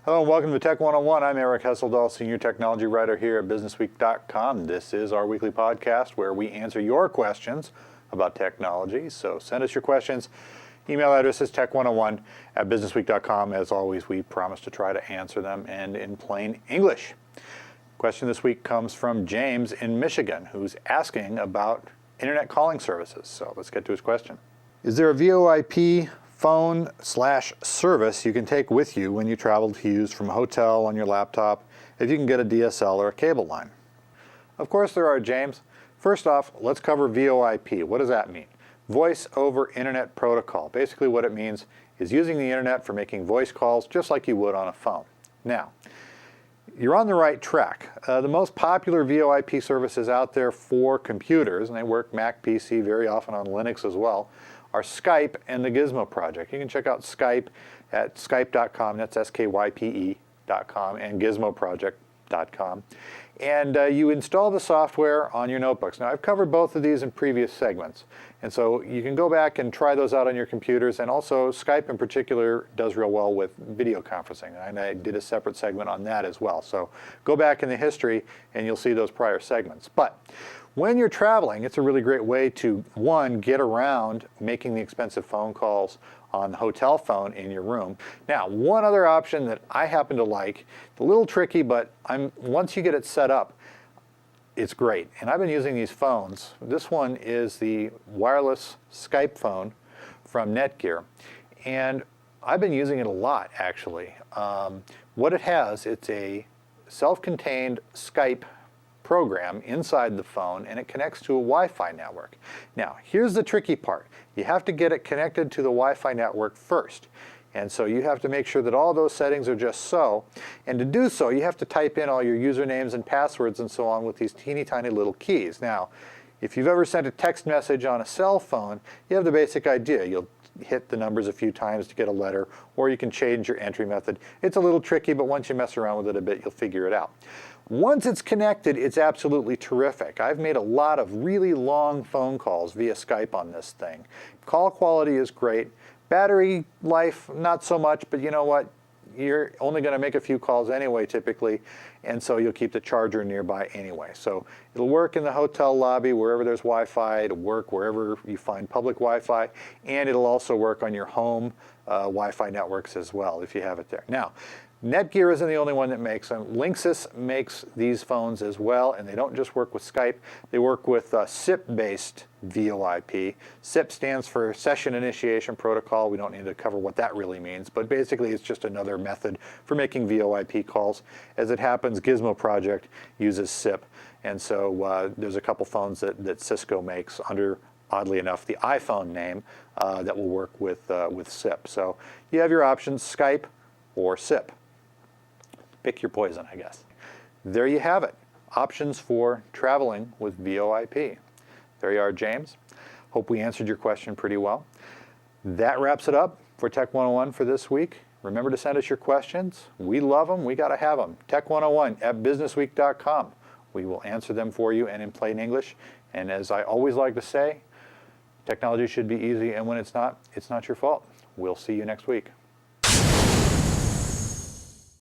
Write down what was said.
Hello and welcome to Tech 101. I'm Eric Hesseldahl, Senior Technology Writer here at BusinessWeek.com. This is our weekly podcast where we answer your questions about technology. So send us your questions. Email address is tech101@businessweek.com. As always, we promise to try to answer them and in plain English. Question this week comes from James in Michigan, who's asking about internet calling services. So let's get to his question. Is there a VoIP phone/service you can take with you when you travel to use from a hotel on your laptop if you can get a DSL or a cable line? Of course there are, James. First off, let's cover VoIP. What does that mean? Voice over Internet Protocol. Basically what it means is using the internet for making voice calls just like you would on a phone. Now, you're on the right track. The most popular VoIP services out there for computers, and they work Mac, PC, very often on Linux as well, are Skype and the Gizmo project. You can check out Skype at skype.com, that's SKYPE.com, and gizmoproject.com. And you install the software on your notebooks. Now, I've covered both of these in previous segments. And so you can go back and try those out on your computers. And also, Skype in particular does real well with video conferencing. And I did a separate segment on that as well. So go back in the history and you'll see those prior segments. But when you're traveling, it's a really great way to, one, get around making the expensive phone calls on the hotel phone in your room. Now, one other option that I happen to like, it's a little tricky, but once you get it set up, it's great. And I've been using these phones. This one is the wireless Skype phone from Netgear. And I've been using it a lot, actually. What it has, it's a self-contained Skype program inside the phone, and it connects to a Wi-Fi network. Now, here's the tricky part. You have to get it connected to the Wi-Fi network first. And so you have to make sure that all those settings are just so. And to do so, you have to type in all your usernames and passwords and so on with these teeny tiny little keys. Now, if you've ever sent a text message on a cell phone, you have the basic idea. You'll hit the numbers a few times to get a letter, or you can change your entry method. It's a little tricky, but once you mess around with it a bit, you'll figure it out. Once it's connected, it's absolutely terrific. I've made a lot of really long phone calls via Skype on this thing. Call quality is great. Battery life, not so much, but you know what? You're only going to make a few calls anyway, typically, and so you'll keep the charger nearby anyway. So it'll work in the hotel lobby, wherever there's Wi-Fi. It'll work wherever you find public Wi-Fi, and it'll also work on your home Wi-Fi networks as well, if you have it there. Now, Netgear isn't the only one that makes them. Linksys makes these phones as well, and they don't just work with Skype. They work with SIP-based VoIP. SIP stands for Session Initiation Protocol. We don't need to cover what that really means, but basically it's just another method for making VoIP calls. As it happens, Gizmo Project uses SIP, and so there's a couple phones that Cisco makes under, oddly enough, the iPhone name that will work with SIP. So you have your options, Skype or SIP. Pick your poison, I guess. There you have it. Options for traveling with VoIP. There you are, James. Hope we answered your question pretty well. That wraps it up for Tech 101 for this week. Remember to send us your questions. We love them. We got to have them. Tech101@businessweek.com. We will answer them for you and in plain English. And as I always like to say, technology should be easy, and when it's not your fault. We'll see you next week.